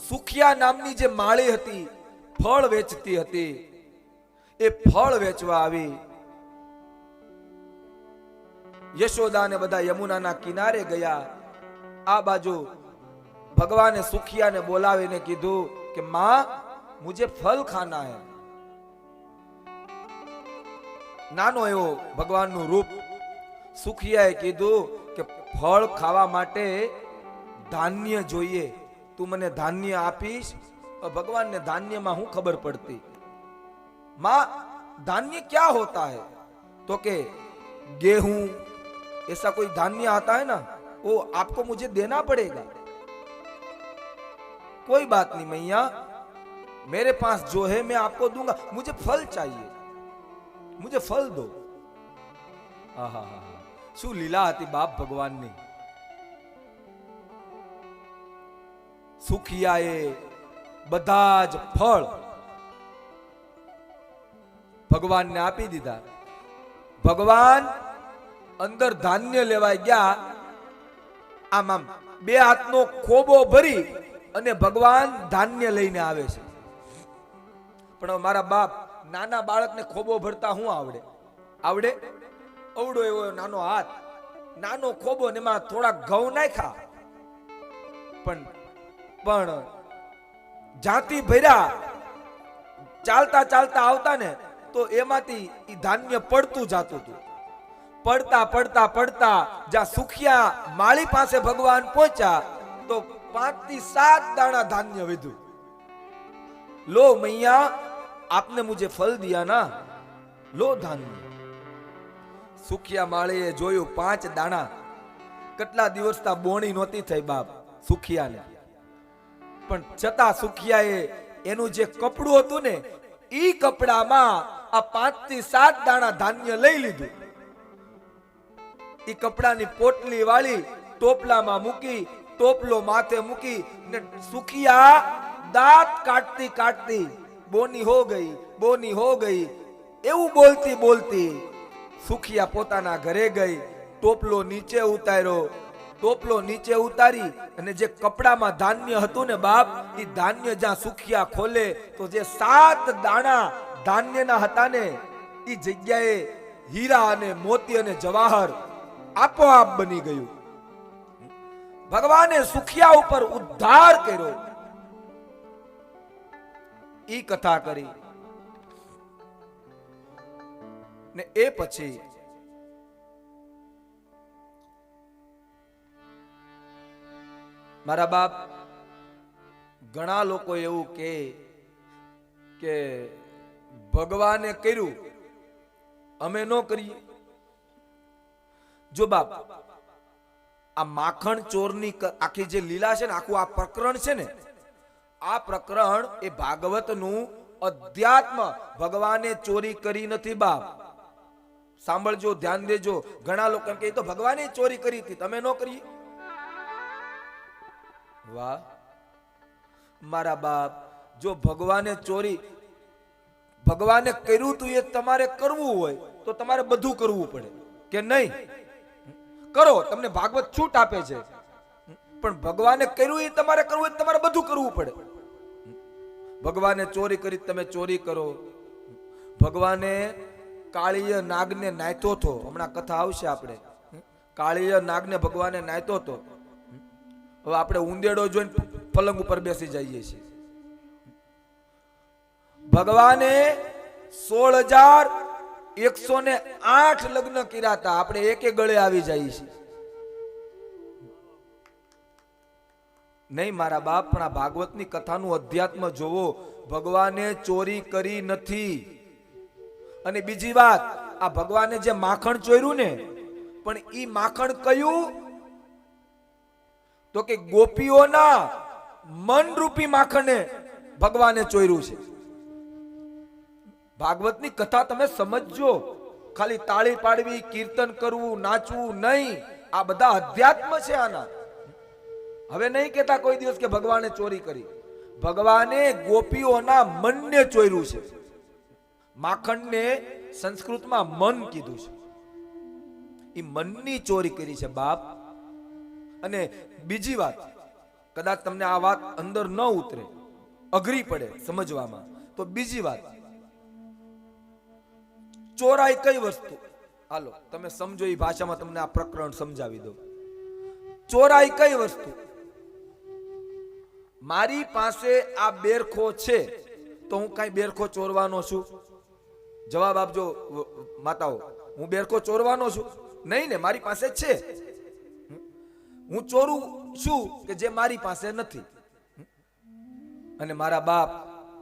સુખિયા નામની જે માળી હતી, ફળ વેચતી હતી, એ ફળ વેચવા આવી. યશોદા ને બધા યમુનાના કિનારે ગયા. આ બાજુ ભગવાને સુખિયાને બોલાવીને કીધું કે માં, મુझे ફલ ખાના હૈ. નાનો એવો ભગવાનનું રૂપ. સુખિયાએ કીધું કે ફળ ખાવા માટે ધાન્ય જોઈએ, તું મને ધાન્ય આપીશ? ભગવાનને ધાન્યમાં હું ખબર પડતી. माँ, धान्य क्या होता है? तो के गेहूं ऐसा कोई धान्य आता है ना, वो आपको मुझे देना पड़ेगा. कोई बात नहीं मैया, मेरे पास जो है मैं आपको दूंगा, मुझे फल चाहिए, मुझे फल दो. શું લીલા હતી બાપ ભગવાનની. સુખિયાએ બધા જ ફળ ભગવાનને આપી દીધા. ભગવાન અંદર ધાન્ય લેવા ગયા. આમ આમ બે હાથનો ખોબો ભરી અને ભગવાન ધાન્ય લઈને આવે છે. પણ મારા બાપ, નાના બાળકને ખોબો ભરતા શું આવડે? આવડે? અવડો એવો નાનો હાથ, નાનો ખોબો, ને એમાં થોડા ઘઉં નાખ્યા. પણ જાતી ભર્યા. ચાલતા ચાલતા આવતા ને તો એમાંથી ઈ ધાન્ય પડતું જાતું હતું. પડતા પડતા પડતા જ્યાં સુખિયા માળી પાસે ભગવાન પહોંચ્યા તો 5 થી 7 દાણા ધાન્ય વધ્યું. લો મૈયા, આપને મુझे ફલ દિયા ના, લો ધાન્ય. સુખિયા માળીએ જોયું 5 દાણા. કેટલા દિવસતા બોણી નહોતી થઈ બાપ સુખિયાને. પણ છતાં સુખિયાએ એનું જે કપડું હતું ને, ઈ કપડામાં આ 5 થી 7 દાણા ધાન્ય લઈ લીધું. ઈ કપડાની પોટલી વાળી ટોપલામાં મૂકી, ટોપલો માથે મૂકી ને સુખિયા દાંત કાટતી કાટતી બોની હો ગઈ, બોની હો ગઈ એવું બોલતી બોલતી સુખિયા પોતાના ઘરે ગઈ. ટોપલો નીચે ઉતાર્યો. ટોપલો નીચે ઉતારી અને જે કપડામાં ધાન્ય હતું ને બાપ, એ ધાન્ય જ્યાં સુખિયા ખોલે તો જે 7 દાણા ધાન્યના હતા ને, એ જગ્યાએ હીરા અને મોતી અને જવાહર આપોઆપ બની ગયું. ભગવાને સુખિયા ઉપર ઉદ્ધાર કર્યો. ઈ કથા કરી ને એ પછી મારા બાપ, ઘણા લોકો એવું કે ભગવાને કર્યું, અમે ન કરીએ. જો બાપ, આ માખણ ચોરની આખી જે લીલા છે ને, આખું આ પ્રકરણ છે ને, આ પ્રકરણ એ ભાગવતનું અધ્યાત્મ. ભગવાને ચોરી કરી નથી બાપ. સાંભળજો, ધ્યાન દેજો. ઘણા લોકો એમ કહે તો ભગવાને ચોરી કરી હતી, તમે ન કરી. વાહ મારા બાપ, જો ભગવાને ચોરી, ભગવાને કર્યું તું એ તમારે કરવું હોય તો તમારે બધું કરવું પડે કે નહીં? કરો, તમને ભાગવત છૂટ આપે છે. પણ ભગવાને કર્યું એ તમારે કરવું હોય, તમારે બધું કરવું પડે. ભગવાને ચોરી કરી, તમે ચોરી કરો. ભગવાને કાળીય નાગને નાયતો હતો. હમણાં કથા આવશે આપણે. કાળીય નાગને ભગવાને નાયતો હતો. હવે આપણે ઉંદેડો જોઈને પલંગ ઉપર બેસી જઈએ છીએ. ભગવાને 16,108 લગ્ન કર્યા હતા. આપણે એકે ગળે આવી જઈએ છીએ. નહીં મારા બાપ, પણ આ ભાગવતની કથાનું અધ્યાત્મ જોવો. ભગવાને ચોરી કરી નથી. અને બીજી વાત, આ ભગવાને જે માખણ ચોર્યું ને, પણ ઈ માખણ કયું? તો કે ગોપીઓના મન રૂપી માખણને ભગવાને ચોર્યું છે. ભાગવતની કથા તમે સમજજો. ખાલી તાળી પાડવી, કીર્તન કરવું, નાચવું નહીં. આ બધા અધ્યાત્મ છે આના. હવે નહીં કહેતા કોઈ દિવસ કે ભગવાને ચોરી કરી. ભગવાને ગોપીઓના મનને ચોર્યું છે. માખણને સંસ્કૃતમાં મન કીધું છે. એ મનની ચોરી કરી છે બાપ. અને બીજી વાત, કદાચ તમને આ વાત અંદર ન ઉતરે, અઘરી પડે સમજવામાં, તો બીજી વાત, ચોરાઈ કઈ વસ્તુ? હાલો તમે સમજો એ ભાષામાં તમને આ પ્રકરણ સમજાવી દઉં. ચોરાઈ કઈ વસ્તુ? મારી પાસે આ બેરખો છે તો હું કઈ બેરખો ચોરવાનો છું? જવાબ આપજો માતાઓ, હું બેરખો ચોરવાનો છું? નહીં ને, મારી પાસે છે. હું ચોરું છું કે જે મારી પાસે નથી. અને મારા બાપ,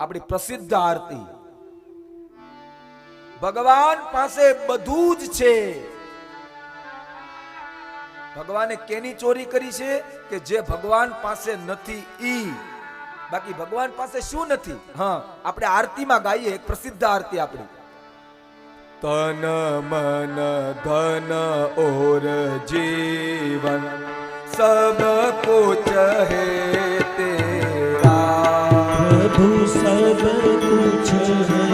આપણી પ્રસિદ્ધ આરતી, ભગવાન પાસે બધું જ છે. ભગવાને કેની ચોરી કરી છે? કે જે ભગવાન પાસે નથી ઈ. બાકી ભગવાન પાસે શું નથી? હા, આપણે આરતીમાં ગાઈએ, એક પ્રસિદ્ધ આરતી આપણી, તન મન ધન ઓર જીવન सब कुछ है तेरा, प्रभु सब कुछ है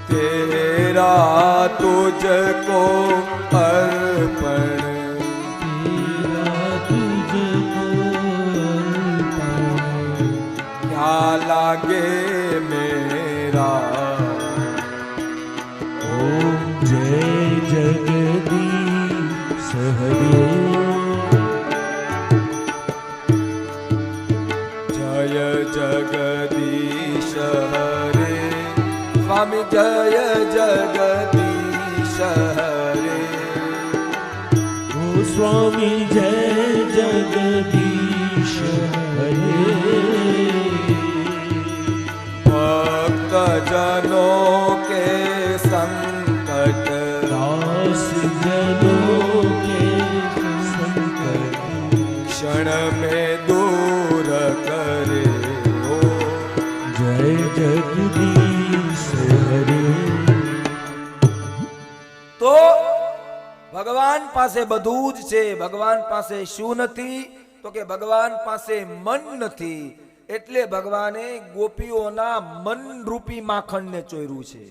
तेरा, तुझको अर्पण, तेरा तुझको अर्पण, क्या लागे मेरा. ओम जय जगदीश हरे, जय जगदीश हरे, स्वामी जय जगदीश हरे. ओ स्वामी जय जगदीश हरे, भक्त जनों के संकट, दास जनों के संकट, क्षण में दूर करे. ओ जय जगदीश हरे. તો ભગવાન પાસે બધું જ છે. ભગવાન પાસે શું નથી? તો કે ભગવાન પાસે મન નથી. એટલે ભગવાને ગોપીઓના મન રૂપી માખણને ચોર્યું છે.